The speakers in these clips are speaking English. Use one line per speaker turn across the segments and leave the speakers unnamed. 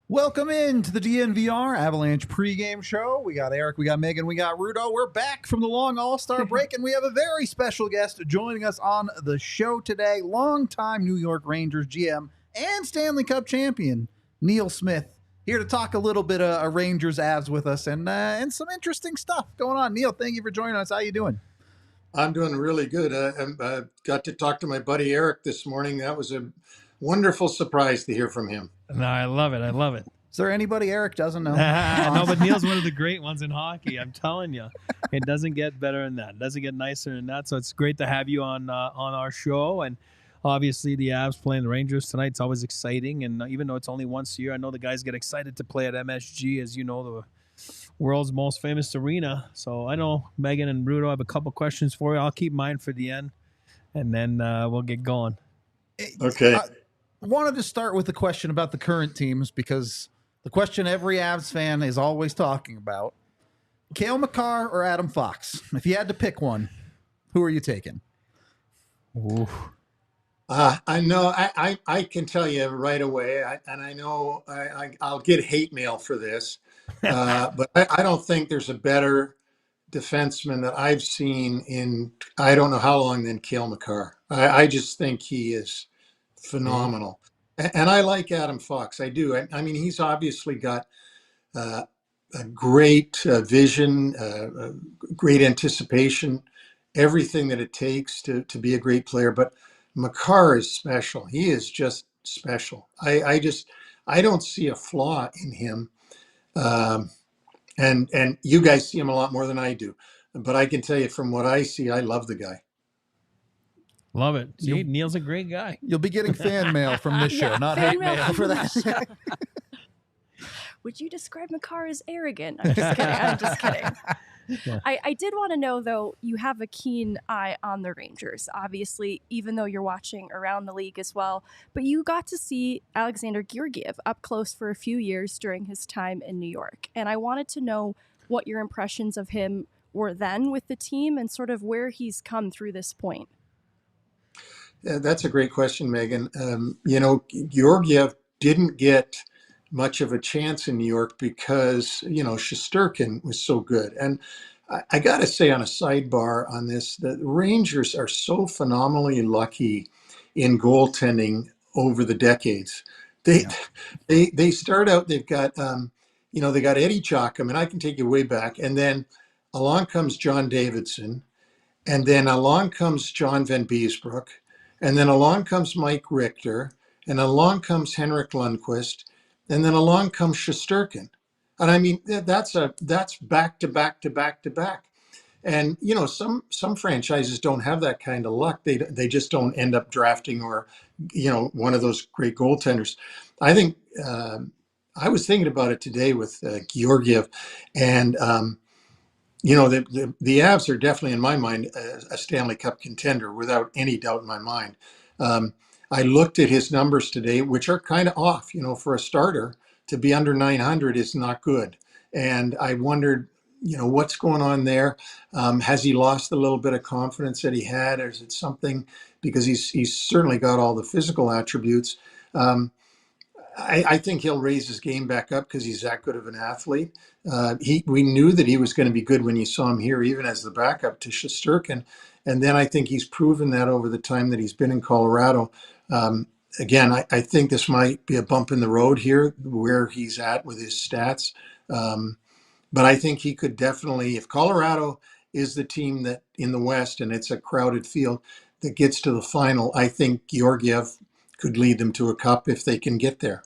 Welcome in to the DNVR Avalanche pregame show. We got Eric, we got Megan, we got Rudo. We're back from the long All-Star break, and we have a very special guest joining us on the show today. Longtime New York Rangers GM and Stanley Cup champion, Neil Smith, here to talk a little bit of Rangers Avs with us and some interesting stuff going on. Neil, thank you for joining us. How you doing?
I'm doing really good. I got to talk to my buddy Eric this morning. That was a wonderful surprise to hear from him.
No, I love it. I love it.
Is there anybody Eric doesn't know?
No, but Neil's one of the great ones in hockey. I'm telling you, it doesn't get better than that. It doesn't get nicer than that. So it's great to have you on our show. And obviously, the Avs playing the Rangers tonight. It's always exciting. And even though it's only once a year, I know the guys get excited to play at MSG, as you know, the world's most famous arena. So I know Megan and Rudo have a couple questions for you. I'll keep mine for the end, and then we'll get going.
Okay.
I wanted to start with a question about the current teams, because the question every Avs fan is always talking about: Cale Makar or Adam Fox? If you had to pick one, who are you taking?
Ooh.
I know. I can tell you right away, and I know I'll get hate mail for this, but I don't think there's a better defenseman that I've seen in I don't know how long than Cale Makar. I just think he is phenomenal. And I like Adam Fox. I do. I mean, he's obviously got a great vision, great anticipation, everything that it takes to be a great player. But Makar is special. He is just special. I don't see a flaw in him. And you guys see him a lot more than I do. But I can tell you from what I see, I love the guy.
Love it. See, Neil's a great guy.
You'll be getting fan mail from this show, not hate mail for that.
Would you describe Makar as arrogant? I'm just kidding. I'm just kidding.
Yeah.
I did want to know, though, you have a keen eye on the Rangers, obviously, even though you're watching around the league as well. But you got to see Alexander Georgiev up close for a few years during his time in New York. And I wanted to know what your impressions of him were then with the team and sort of where he's come through this point.
Yeah, that's a great question, Megan. Georgiev didn't get much of a chance in New York because, Shesterkin was so good. And I got to say on a sidebar on this, the Rangers are so phenomenally lucky in goaltending over the decades. They start out, they've got, they got Eddie Jochum, and I can take you way back. And then along comes John Davidson. And then along comes John Van Beesbroek. And then along comes Mike Richter. And along comes Henrik Lundqvist. And then along comes Shesterkin. And I mean, that's back to back to back to back. And, some franchises don't have that kind of luck. They just don't end up drafting or, one of those great goaltenders. I think I was thinking about it today with Georgiev. And, the Avs are definitely, in my mind, a Stanley Cup contender without any doubt in my mind. I looked at his numbers today, which are kind of off. For a starter to be under 900 is not good. And I wondered, what's going on there? Has he lost a little bit of confidence that he had, or is it something because he's certainly got all the physical attributes? I think he'll raise his game back up because he's that good of an athlete. We knew that he was going to be good when you saw him here, even as the backup to Shesterkin. And then I think he's proven that over the time that he's been in Colorado. Again, I think this might be a bump in the road here where he's at with his stats. But I think he could definitely, if Colorado is the team that in the West and it's a crowded field that gets to the final, I think Georgiev could lead them to a cup if they can get there.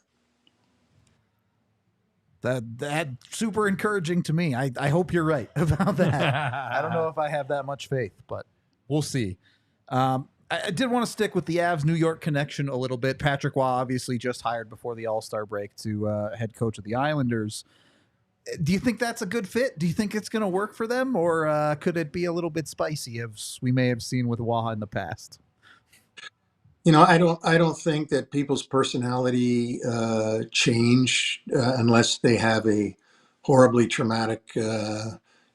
That super encouraging to me. I hope you're right about that. I don't know if I have that much faith, but we'll see. I did want to stick with the Avs New York connection a little bit. Patrick Waugh obviously just hired before the All-Star break to head coach of the Islanders. Do you think that's a good fit? Do you think it's going to work for them, or could it be a little bit spicy, as we may have seen with Waha in the past?
I don't think that people's personality change unless they have a horribly traumatic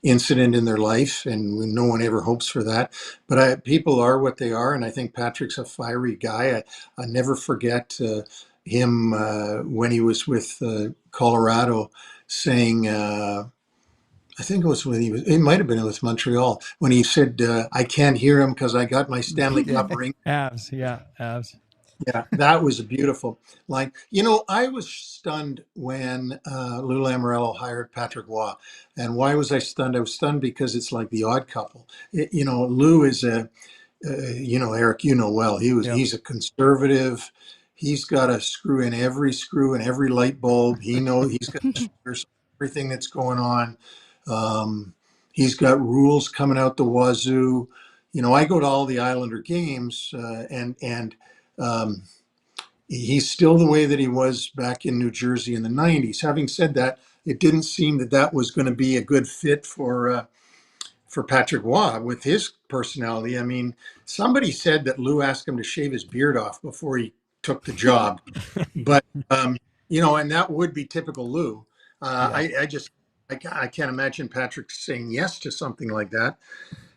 incident in their life, and no one ever hopes for that. But people are what they are, and I think Patrick's a fiery guy. I never forget him when he was with Colorado saying. I think it was when it might have been with Montreal, when he said, I can't hear him because I got my Stanley Cup ring.
Avs, yeah, Avs.
Yeah, that was a beautiful line. I was stunned when Lou Lamoriello hired Patrick Waugh. And why was I stunned? I was stunned because it's like the odd couple. Lou is Eric, well, he's a conservative. He's got to screw in every light bulb. He's got to everything that's going on. He's got rules coming out the wazoo. I go to all the Islander games, and he's still the way that he was back in New Jersey in the 90s. Having said that, it didn't seem that was going to be a good fit for Patrick Waugh with his personality. I mean, somebody said that Lou asked him to shave his beard off before he took the job, but and that would be typical Lou. I can't imagine Patrick saying yes to something like that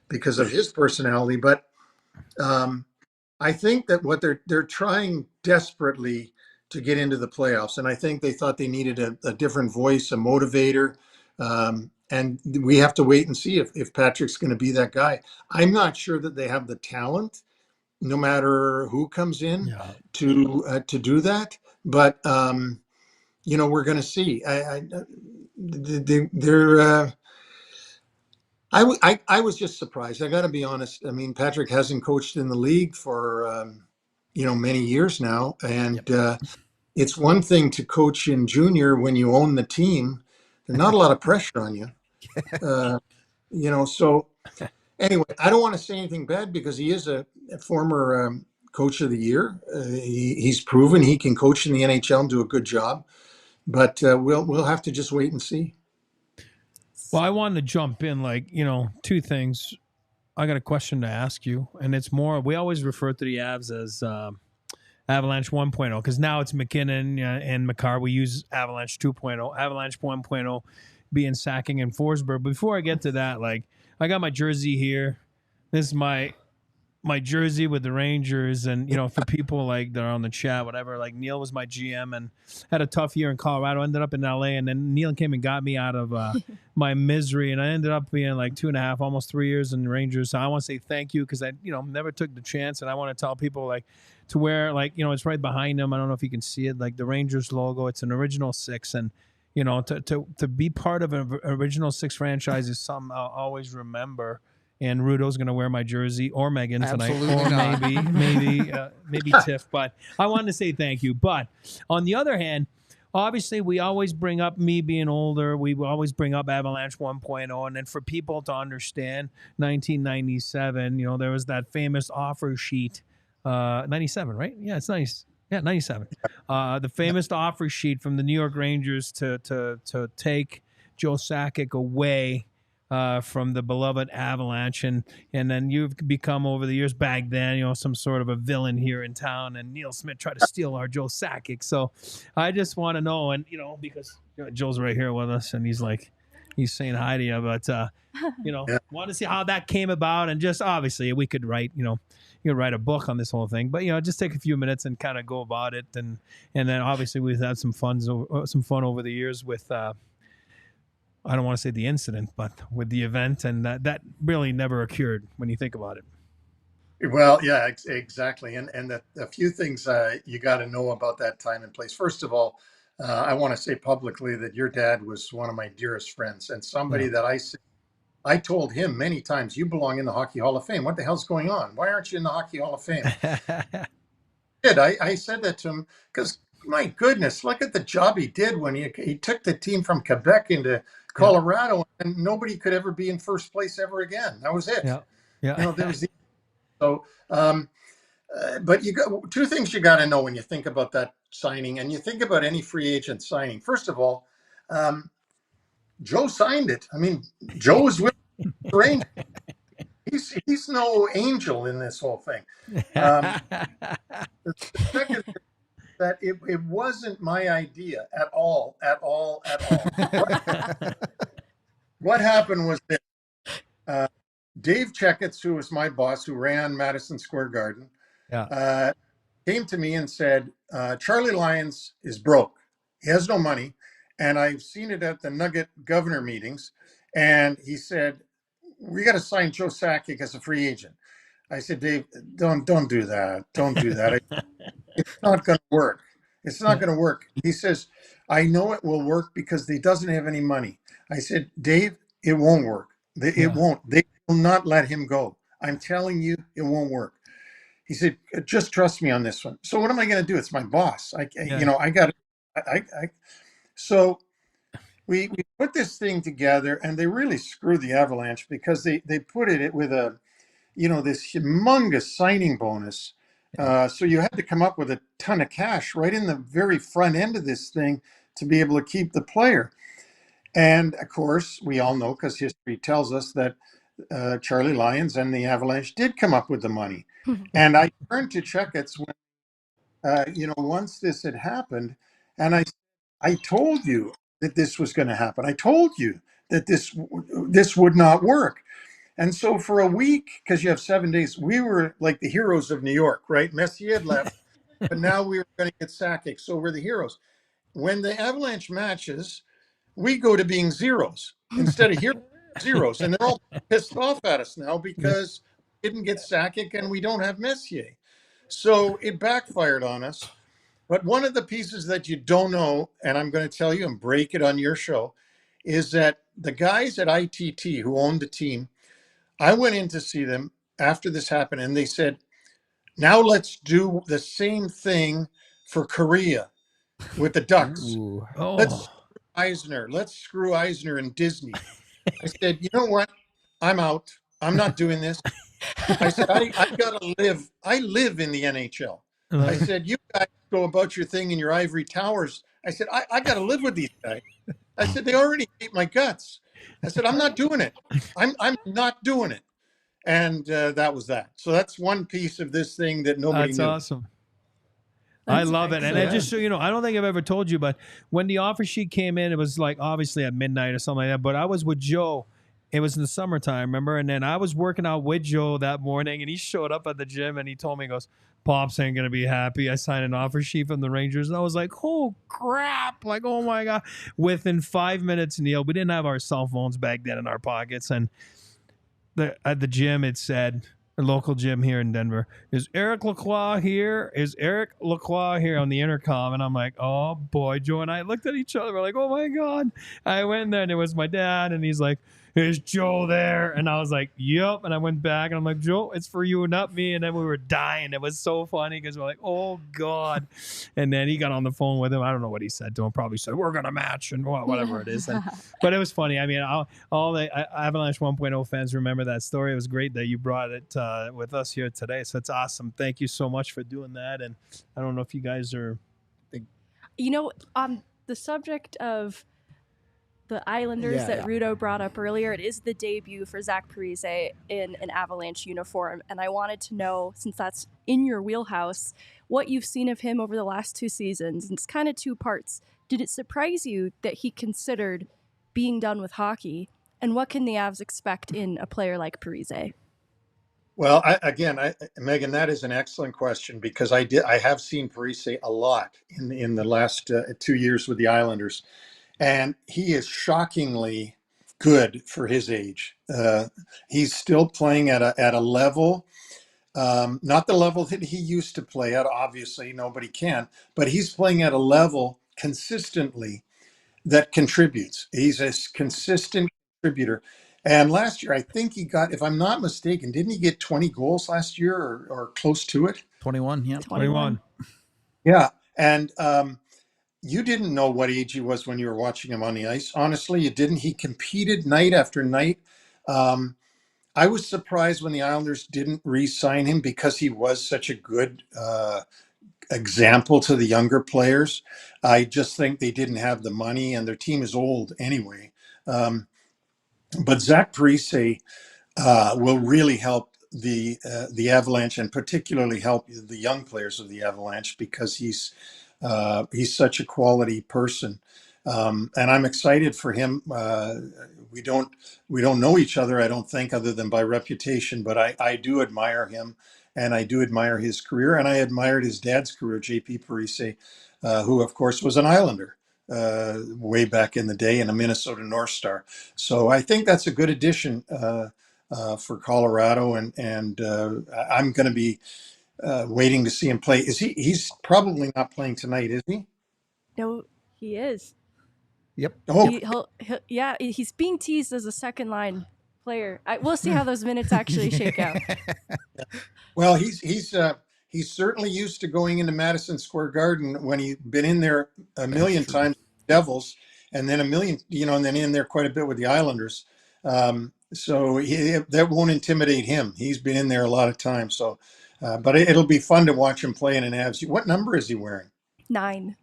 because of his personality. But I think that what they're trying desperately to get into the playoffs, and I think they thought they needed a different voice, a motivator, and we have to wait and see if Patrick's going to be that guy. I'm not sure that they have the talent, no matter who comes in, to do that. But we're going to see. I was just surprised. I got to be honest. I mean, Patrick hasn't coached in the league for many years now, and it's one thing to coach in junior when you own the team. There's not a lot of pressure on you, So anyway, I don't want to say anything bad because he is a former coach of the year. He's proven he can coach in the NHL and do a good job, but we'll have to just wait and see.
Well, I wanted to jump in, two things. I got a question to ask you, and it's more, we always refer to the Avs as Avalanche 1.0, because now it's McKinnon and Makar. We use Avalanche 2.0, Avalanche 1.0 being Sakic and Forsberg. But before I get to that, I got my jersey here. This is my jersey with the Rangers, and for people that are on the chat, whatever, Neil was my GM and had a tough year in Colorado, ended up in LA, and then Neil came and got me out of my misery, and I ended up being 2.5, almost 3 years in the Rangers. So I want to say thank you, because I never took the chance, and I want to tell people to wear it's right behind them. I don't know if you can see it, the Rangers logo. It's an original 6, and to be part of an original 6 franchise is something I'll always remember. And Rudo's going to wear my jersey, or Megan tonight,
Absolutely
or maybe Tiff. But I wanted to say thank you. But on the other hand, obviously we always bring up me being older. We always bring up Avalanche 1.0. And then for people to understand, 1997, there was that famous offer sheet. 97, right? Yeah, it's nice. Yeah, 97. The famous offer sheet from the New York Rangers to take Joe Sakic away from the beloved Avalanche, and then you've become over the years, back then, some sort of a villain here in town, and Neil Smith tried to steal our Joe Sakic. So I just want to know, and Because Joe's right here with us, and he's saying hi to you, but want to see how that came about, and just obviously we could write, you could write a book on this whole thing, but just take a few minutes and kind of go about it, and then obviously we've had some fun over the years with. I don't want to say the incident, but with the event, and that really never occurred when you think about it.
Well, yeah, exactly. And a few things you got to know about that time and place. First of all, I want to say publicly that your dad was one of my dearest friends, and somebody that I told him many times, you belong in the Hockey Hall of Fame. What the hell's going on? Why aren't you in the Hockey Hall of Fame? I said that to him because, my goodness, look at the job he did when he took the team from Quebec into Colorado, and nobody could ever be in first place ever again. That was it.
Yeah.
There was but you got two things you got to know when you think about that signing, and you think about any free agent signing. First of all, Joe signed it. I mean, Joe was with the Rangers. He's no angel in this whole thing. The second thing is that it wasn't my idea at all, at all, at all. What happened was that Dave Checketts, who was my boss, who ran Madison Square Garden, came to me and said, Charlie Lyons is broke. He has no money. And I've seen it at the Nugget governor meetings. And he said, we got to sign Joe Sakic as a free agent. I said, Dave, don't do that. Don't do that. It's not going to work. It's not going to work. He says, I know it will work because he doesn't have any money. I said, Dave, it won't work. It won't. They will not let him go. I'm telling you, it won't work. He said, just trust me on this one. So what am I going to do? It's my boss. So we put this thing together, and they really screwed the Avalanche because they put it with this humongous signing bonus. So you had to come up with a ton of cash right in the very front end of this thing to be able to keep the player. And of course, we all know, because history tells us, that Charlie Lyons and the Avalanche did come up with the money. And I turned to Checketts when, once this had happened, and I told you that this was going to happen. I told you that this would not work. And so for a week, because you have 7 days, we were like the heroes of New York, right? Messier had left, but now we were going to get Sakic, so we're the heroes. When the Avalanche matches, we go to being zeros instead of zeros. And they're all pissed off at us now because we didn't get Sakic and we don't have Messier. So it backfired on us. But one of the pieces that you don't know, and I'm going to tell you and break it on your show, is that the guys at ITT who owned the team, I went in to see them after this happened, and they said, now let's do the same thing for Korea with the Ducks. Let's screw Eisner and Disney. I said, you know what? I'm out. I'm not doing this. I said, I gotta live. I live in the NHL. I said, you guys go about your thing in your ivory towers. I said, I gotta live with these guys. I said, they already hate my guts. I said, I'm not doing it. I'm not doing it. And that was that. So that's one piece of this thing that nobody knew.
That's awesome. I love it. And I just so you know, I don't think I've ever told you, but when the offer sheet came in, it was like obviously at midnight or something like that. But I was with Joe. It was in the summertime, remember? And then I was working out with Joe that morning, and he showed up at the gym, and he told me, he goes, Pops ain't going to be happy. I signed an offer sheet from the Rangers. And I was like, oh, crap. Like, oh, my God. Within 5 minutes, Neil, we didn't have our cell phones back then in our pockets. And at the gym, it said, a local gym here in Denver, is Eric Lacroix here? Is Eric Lacroix here on the intercom? And I'm like, oh, boy. Joe and I looked at each other. We're like, oh, my God. I went in there, and it was my dad, and he's like, is Joe there? And I was like, yep. And I went back and I'm like, Joe, it's for you, not me. And then we were dying. It was so funny because we're like, oh, God. And then he got on the phone with him. I don't know what he said to him. Probably said, we're going to match and whatever it is. But it was funny. I mean, all the Avalanche 1.0 fans remember that story. It was great that you brought it with us here today. So it's awesome. Thank you so much for doing that. And I don't know if you guys are...
on the subject of the Islanders that Rudo brought up earlier, it is the debut for Zach Parise in an Avalanche uniform. And I wanted to know, since that's in your wheelhouse, what you've seen of him over the last 2 seasons. And it's kind of 2 parts. Did it surprise you that he considered being done with hockey? And what can the Avs expect in a player like Parise?
Well, Megan, that is an excellent question, because I have seen Parise a lot in the last 2 years with the Islanders. And he is shockingly good for his age. He's still playing at a level, not the level that he used to play at. Obviously, nobody can, but he's playing at a level consistently that contributes. He's a consistent contributor. And last year, I think he got, if I'm not mistaken, didn't he get 20 goals last year or close to it?
21, yeah.
21.
Yeah. And you didn't know what age he was when you were watching him on the ice. Honestly, you didn't. He competed night after night. I was surprised when the Islanders didn't re-sign him, because he was such a good example to the younger players. I just think they didn't have the money, and their team is old anyway. But Zach Parise will really help the Avalanche, and particularly help the young players of the Avalanche, because he's such a quality person, and I'm excited for him. We don't know each other, I don't think, other than by reputation, but I do admire him, and I do admire his career, and I admired his dad's career, JP Parise, who of course was an Islander way back in the day, and a Minnesota North Star. So I think that's a good addition for Colorado, and I'm going to be waiting to see him play. He's probably not playing tonight, is he?
No, he is.
Yep.
Oh,
Yeah, he's being teased as a second line player. We'll see how those minutes actually shake out.
well, he's certainly used to going into Madison Square Garden when he's been in there a million times with the Devils, and then a million, and then in there quite a bit with the Islanders. So that won't intimidate him. He's been in there a lot of times. So, but it'll be fun to watch him play in an Avs. What number is he wearing?
9.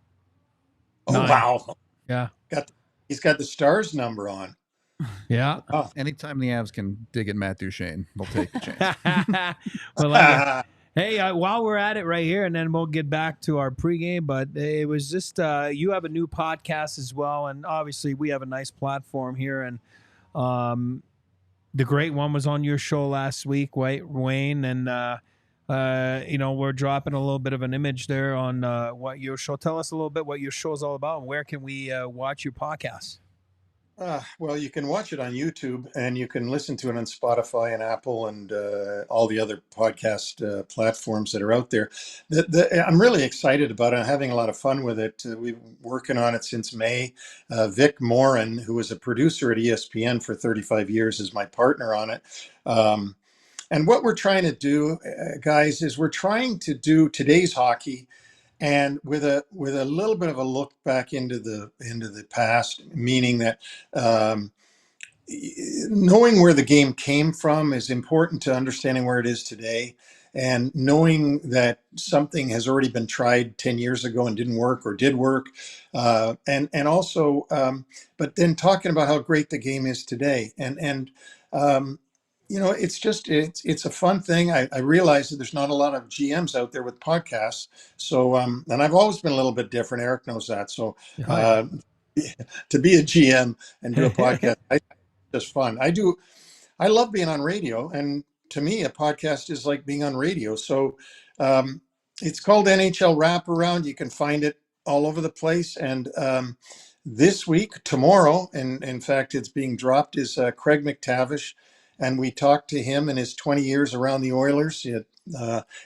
Oh,
9.
wow.
Yeah.
He's got the Stars number on.
Yeah.
Oh.
Anytime the Avs can dig at Matt Duchene, they'll take the chance.
Well, hey, while we're at it right here, and then we'll get back to our pregame, but it was just you have a new podcast as well, and obviously we have a nice platform here, and the great one was on your show last week, Wayne, and we're dropping a little bit of an image there on what your show. Tell us a little bit what your show is all about, and where can we watch your podcast?
Well, you can watch it on YouTube, and you can listen to it on Spotify and Apple and all the other podcast platforms that are out there. I'm really excited about it. I'm having a lot of fun with it. We've been working on it since May. Vic Morin, who was a producer at ESPN for 35 years, is my partner on it. And what we're trying to do, guys, is we're trying to do today's hockey, and with a little bit of a look back into the past, meaning that knowing where the game came from is important to understanding where it is today, and knowing that something has already been tried 10 years ago and didn't work, or did work, and also, but then talking about how great the game is today, and it's a fun thing. I realize that there's not a lot of GMs out there with podcasts. So, and I've always been a little bit different. Eric knows that. So, to be a GM and do a podcast, it's just fun. I love being on radio, and to me, a podcast is like being on radio. So, it's called NHL Wraparound. You can find it all over the place. And this week, tomorrow, and in fact, it's being dropped, is Craig McTavish. And we talked to him in his 20 years around the Oilers.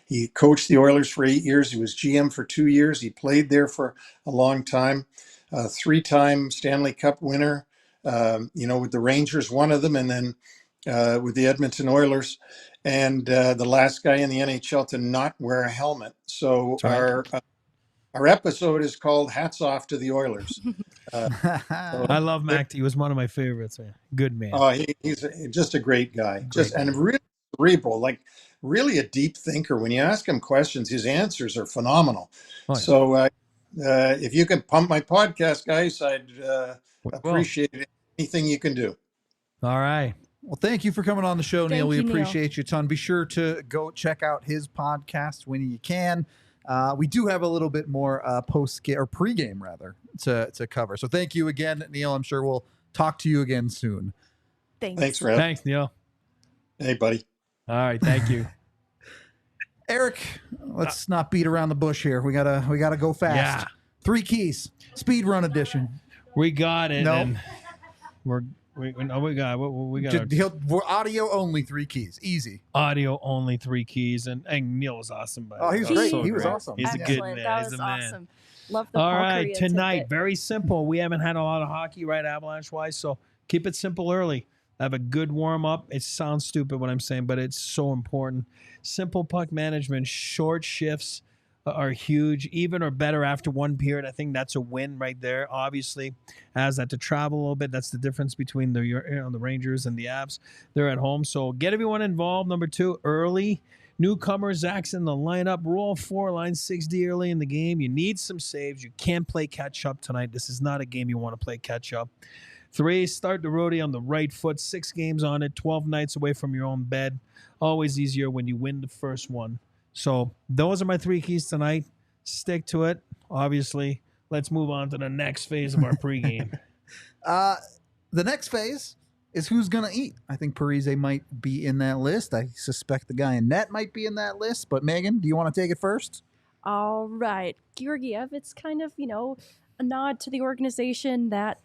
He coached the Oilers for 8 years. He was GM for 2 years. He played there for a long time. 3-time Stanley Cup winner, with the Rangers, one of them, and then with the Edmonton Oilers. And the last guy in the NHL to not wear a helmet. So our episode is called Hats Off to the Oilers.
I love Mac. He was one of my favorites. Man. Good man.
Oh, he's just a great guy. And really cerebral, like really a deep thinker. When you ask him questions, his answers are phenomenal. Oh, yeah. So if you can pump my podcast, guys, I'd appreciate anything you can do.
All right.
Well, thank you for coming on the show, Neil. We appreciate you a ton. Be sure to go check out his podcast when you can. We do have a little bit more pregame rather to cover. So thank you again, Neil. I'm sure we'll talk to you again soon.
Thanks, Rev.
Thanks, Neil.
Hey, buddy.
All right, thank you.
Eric, let's not beat around the bush here. We gotta go fast.
Yeah.
3 keys, speed run edition.
We got it.
No,
we're
audio only 3 keys, easy.
Audio only 3 keys, and Neil was awesome.
He was great. He was awesome.
He's
Excellent.
a good man.
That
He's
was
a man.
awesome. Love the
All right,
Korea
tonight,
tidbit.
very simple. We haven't had a lot of hockey, right, Avalanche-wise, so keep it simple early. Have a good warm-up. It sounds stupid what I'm saying, but it's so important. Simple puck management, short shifts are huge, even or better after one period. I think that's a win right there. Obviously, as that to travel a little bit, that's the difference between the Rangers and the Avs. They're at home, so get everyone involved. Number 2, early. Newcomer, Zach's in the lineup. Roll 4, line 6D early in the game. You need some saves. You can't play catch-up tonight. This is not a game you want to play catch-up. 3, start the roadie on the right foot. 6 games on it, 12 nights away from your own bed. Always easier when you win the first one. So those are my 3 keys tonight. Stick to it. Obviously, let's move on to the next phase of our pregame.
The next phase is who's going to eat. I think Parise might be in that list. I suspect the guy in net might be in that list. But Megan, do you want to take it first?
All right. Georgiev, it's kind of, a nod to the organization that,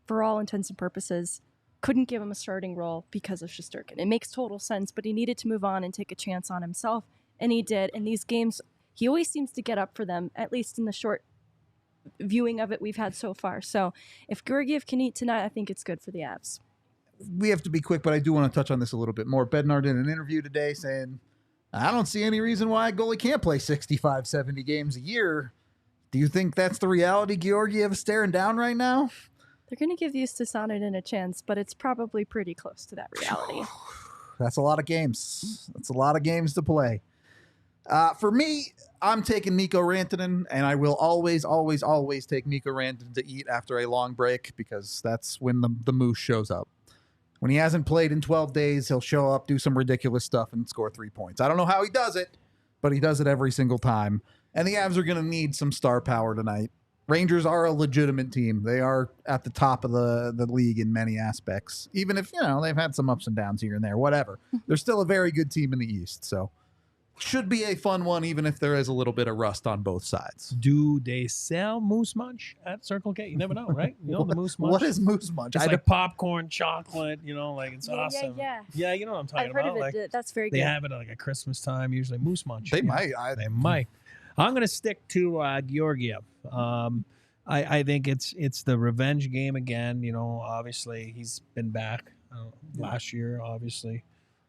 for all intents and purposes, couldn't give him a starting role because of Shesterkin. It makes total sense, but he needed to move on and take a chance on himself, and he did. In these games, he always seems to get up for them, at least in the short viewing of it we've had so far. So if Georgiev can eat tonight, I think it's good for the Avs.
We have to be quick, but I do want to touch on this a little bit more. Bednar did an interview today saying, I don't see any reason why a goalie can't play 65, 70 games a year. Do you think that's the reality Georgiev is staring down right now?
They're going to give Justus Sonninen a chance, but it's probably pretty close to that reality.
That's a lot of games. That's a lot of games to play. For me, I'm taking Mikko Rantanen, and I will always, always, always take Mikko Rantanen to eat after a long break because that's when the moose shows up. When he hasn't played in 12 days, he'll show up, do some ridiculous stuff, and score 3 points. I don't know how he does it, but he does it every single time. And the Avs are going to need some star power tonight. Rangers are a legitimate team. They are at the top of the league in many aspects. Even if, they've had some ups and downs here and there, whatever. They're still a very good team in the East. So should be a fun one, even if there is a little bit of rust on both sides.
Do they sell Moose Munch at Circle K? You never know, right? You know the Moose Munch?
What is Moose Munch?
It's like popcorn, chocolate, it's awesome.
Yeah.
Yeah, you know what I'm talking
I've heard
about.
of it. That's very
They
good.
have it at like a Christmas time, usually Moose Munch.
They might.
They might. I'm going to stick to Georgiev. I think it's the revenge game again. Obviously he's been back last year. Obviously,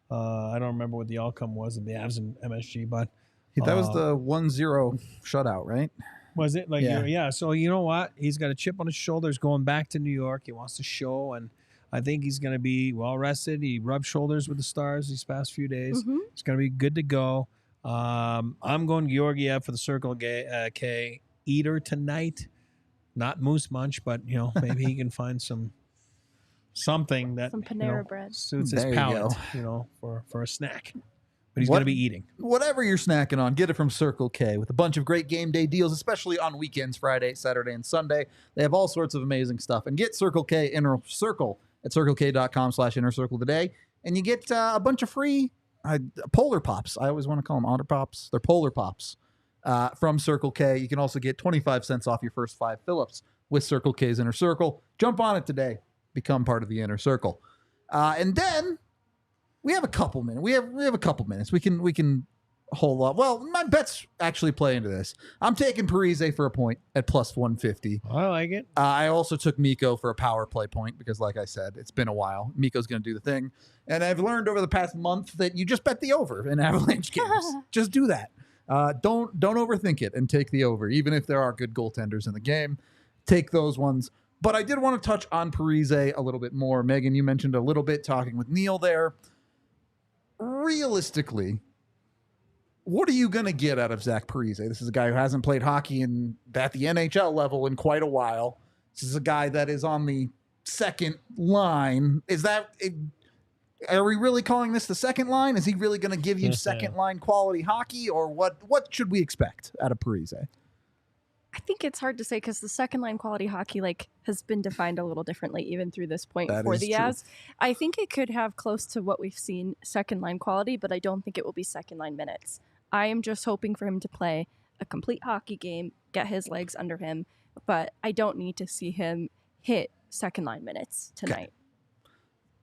I don't remember what the outcome was of the Avs and MSG, but
that was the 1-0 shutout, right?
Was it?
Yeah.
So you know what? He's got a chip on his shoulders going back to New York. He wants to show, and I think he's going to be well rested. He rubbed shoulders with the Stars these past few days.
Mm-hmm.
He's going to be good to go. I'm going Georgiev for the Circle K eater tonight. Not Moose Munch, but maybe he can find something that
Some Panera bread.
suits his
There you
palate, for a snack. But he's going to be eating.
Whatever you're snacking on, get it from Circle K with a bunch of great game day deals, especially on weekends, Friday, Saturday, and Sunday. They have all sorts of amazing stuff. And get Circle K Inner Circle at circlek.com/Inner Circle today. And you get a bunch of free Polar Pops. I always want to call them Otter Pops. They're Polar Pops from Circle K. You can also get 25 cents off your first 5 fill-ups with Circle K's Inner Circle. Jump on it today. Become part of the Inner Circle. And then we have a couple minutes. We have a couple minutes. We can hold up. Well, my bets actually play into this. I'm taking Parise for a point at plus 150.
I like it.
I also took Mikko for a power play point because, like I said, it's been a while. Mikko's going to do the thing. And I've learned over the past month that you just bet the over in Avalanche games. Just do that. Don't overthink it and take the over, even if there are good goaltenders in the game. Take those ones. But I did want to touch on Parise a little bit more. Megan, you mentioned a little bit talking with Neil there. Realistically, what are you going to get out of Zach Parise? This is a guy who hasn't played hockey at the NHL level in quite a while. This is a guy that is on the second line. Are we really calling this the second line? Is he really going to give you second line quality hockey, or what should we expect out of Parise?
I think it's hard to say because the second line quality hockey has been defined a little differently even through this point for the Avs. I think it could have close to what we've seen second line quality, but I don't think it will be second line minutes. I am just hoping for him to play a complete hockey game, get his legs under him, but I don't need to see him hit second line minutes tonight. Okay.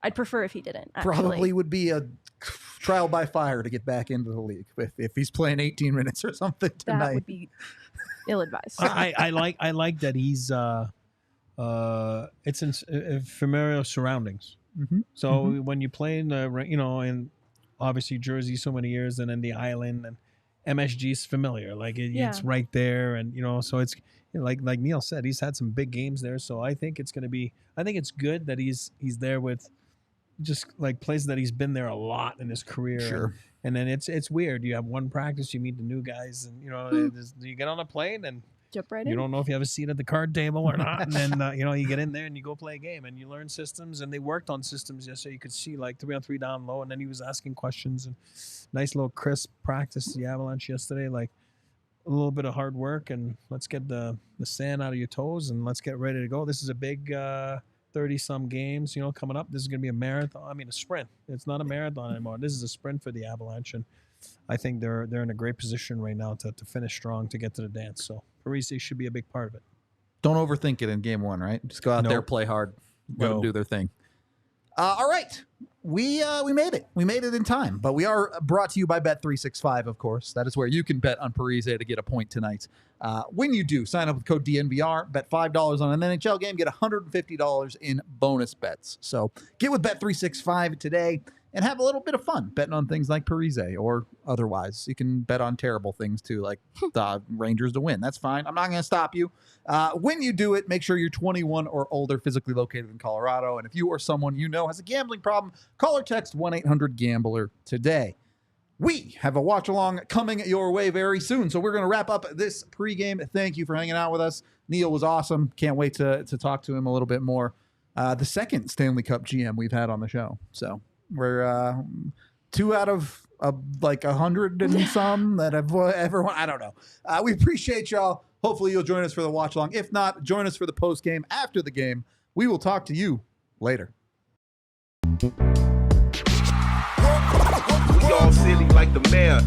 I'd prefer if he didn't. Actually.
Probably would be a trial by fire to get back into the league if he's playing 18 minutes or something tonight.
That would be ill-advised.
I like that he's it's in familiar surroundings.
Mm-hmm.
So when you play in in obviously Jersey so many years, and then the island, and MSG is familiar. It's right there, and so it's like Neil said, he's had some big games there. So I think it's good that he's there with just places that he's been there a lot in his career.
Sure.
And then it's weird. You have one practice, you meet the new guys, and you get on a plane, and
Jump right
You
in.
don't know if you have a seat at the card table or not. And then, you get in there and you go play a game and you learn systems. And they worked on systems yesterday. You could see 3-on-3 down low. And then he was asking questions. And nice little crisp practice, the Avalanche yesterday. A little bit of hard work. And let's get the sand out of your toes and let's get ready to go. This is a big 30-some games, coming up. This is going to be a marathon. I mean, a sprint. It's not a marathon anymore. This is a sprint for the Avalanche. And I think they're in a great position right now to finish strong to get to the dance. So Parise should be a big part of it.
Don't overthink it in game one, right? Just go out there, play hard, let them do their thing. All right. We made it. We made it in time, but we are brought to you by Bet365, of course. That is where you can bet on Parise to get a point tonight. When you do, sign up with code DNVR, bet $5 on an NHL game, get $150 in bonus bets. So get with Bet365 today and have a little bit of fun betting on things like Parise or otherwise. You can bet on terrible things too, like the Rangers to win. That's fine. I'm not going to stop you. When you do it, make sure you're 21 or older, physically located in Colorado. And if you or someone you know has a gambling problem, call or text 1-800-GAMBLER today. We have a watch along coming your way very soon. So we're going to wrap up this pregame. Thank you for hanging out with us. Neil was awesome. Can't wait to talk to him a little bit more. The second Stanley Cup GM we've had on the show. So we're 2 out of 100 and some that have ever won. I don't know. We appreciate y'all. Hopefully you'll join us for the watch along. If not, join us for the post game after the game. We will talk to you later.
We all silly like the mayor.